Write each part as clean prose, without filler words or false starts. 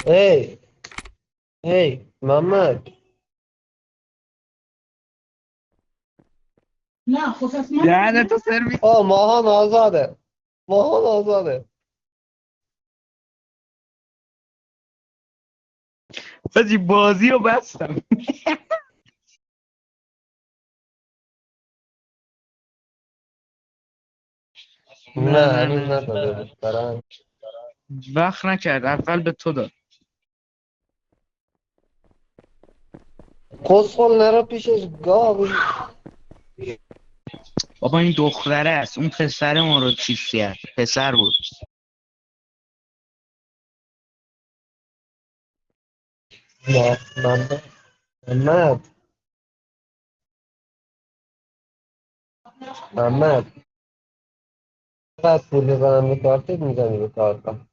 هی هی محمد. نه خب پس من دهنه تو سرویس. ماهان آزاده. ماهان آزاده. حاجی بازی رو بستم. نه نه نه هنوز نه نداده بود برن. وقت نکرد، اول به تو داد. کسخل نرا پیشش گاوی. بابا این دختره است، اون پسر ما رو چیز کرد، پسر بود. محمد. محمد. محمد بعد پول بزنم به کارتت میزنی به کارتم.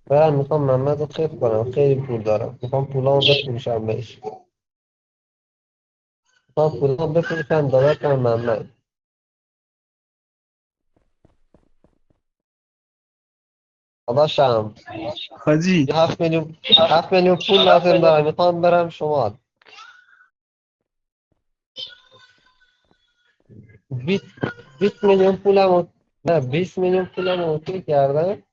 برم میخوام محمد رو خیلی کنم، خیلی پول دارم، میخوام پولامو بفروشم بهش. میخوام پولامو بفروشم داداشم محمد. داداشم حاجی یه 7 میلیون، 7 میلیون پول لازم دارم، میخوام برم شمال. 20 20 میلیون پولم، نه 20 میلیون پولم اوکی کردم.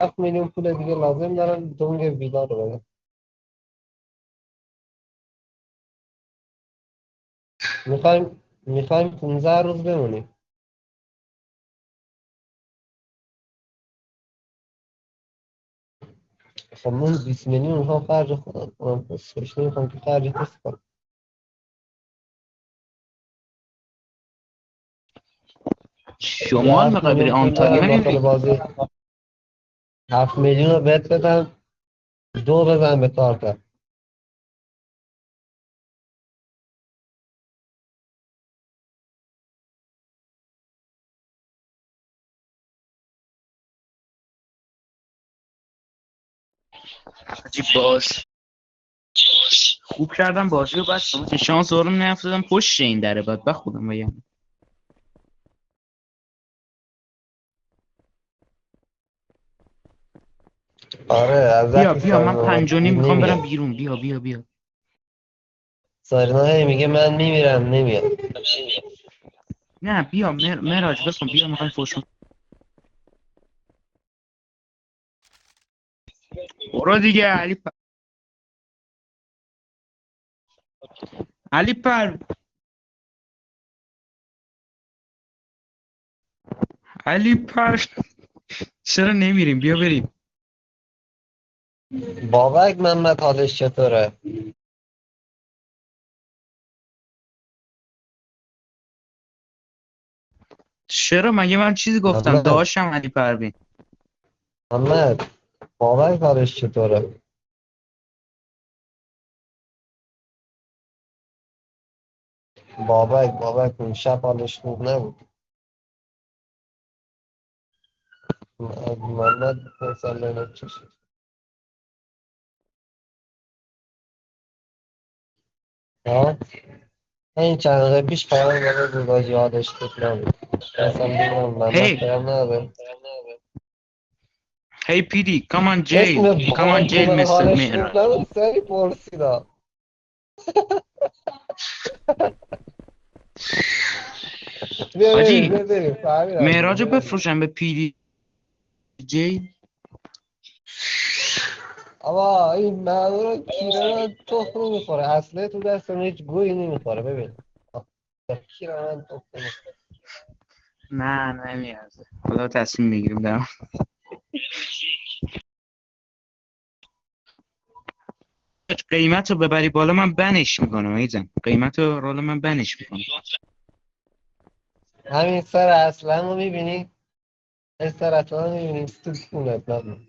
7 میلیون پول دیگه لازم دارم دونگ ویلا رو بدم. میخوایم 15 روز بمونیم. خب من 20 میلیون میخوام خرج خودم کنم، پس خوش نمیخوام که خرج کسی کنم. یه شمال 7 میخوای بری میلیون پول آنتاریو دارم داخل نمیری؟ بازی. 7 میلیون رو بهت بدم، دو بزن به کارتم. حاجی باز خوب کردم بازی رو بستم، که شانس آروم نیفتادم پشت این دره بدبخت بودم بگم. آره بیا ازت بیا من سارینا من 5:30 میخوام برم نمیاد. بیرون، بیا بیا بیا. سارینا هی میگه من میمیرم نمیاد. نه بیا مراج بکن، بیا میخوایم فوش برو دیگه علی پر علی پر چرا نمیریم؟ بیا بریم. بابک محمد حالش چطوره؟ چرا مگه من چیزی گفتم؟ محمد. داشتم علی پروین. محمد بابک حالش چطوره؟ بابک اون شب حالش خوب نبود. محمد مسئله چشم. ها این چند دقیقه پیش پیام داده بود آجی حالش خوب نبود. اصلا بگم محمد هی پیام نداده. هی پیدی کامان اسم جیل کامان بانک جیل بوده مستر حالش خوب معراج. نبود سری پرسیدا. بیا بریم حاجی بیا بریم فهمیدم دیگه معراج رو بیا بریم. بفروشم به پیدی جیل. آبا این مادر کیره من تخم نمیخوره، اصله تو دستم هیچ گویی نمیخوره. ببین کیره من تخم نمیخوره. نه نمیارزه، خدا تصمیم میگیریم در قیمت رو ببری بالا من بنش میکنم ایزن، قیمت رو رول من بنش میکنم. همین سر اصلا رو میبینی؟ این سر اصلا رو میبینی تو خونت من.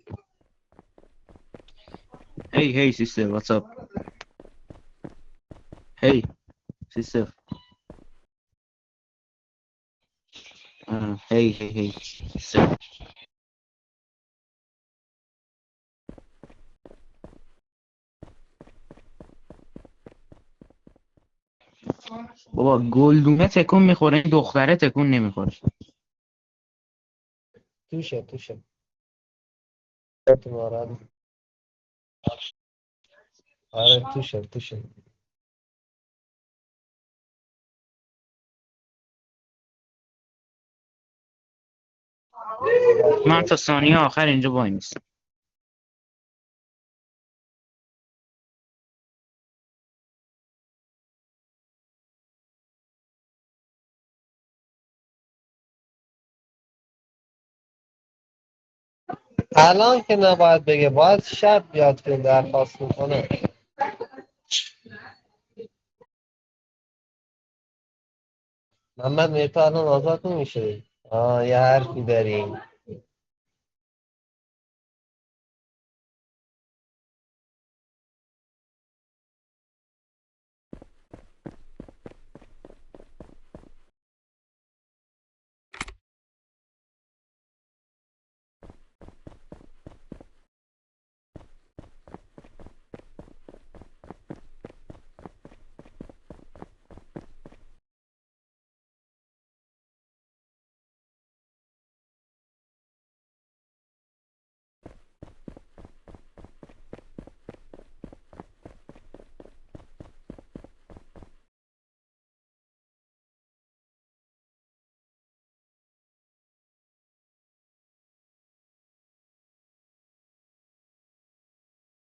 هی هی سیستر واتساپ. هی سیستر. هی هی هی سیستر. بابا گلدونه تکون میخوره، این دختره تکون نمیخوره. توشه اعتبارات. آره توشه. من تا ثانیه آخر اینجا وای میستم. الان که نباید بگه، باید شب بیاد که درخواست میکنه. محمد مهتا الان آزاد نمیشه. یه حرفی داریم.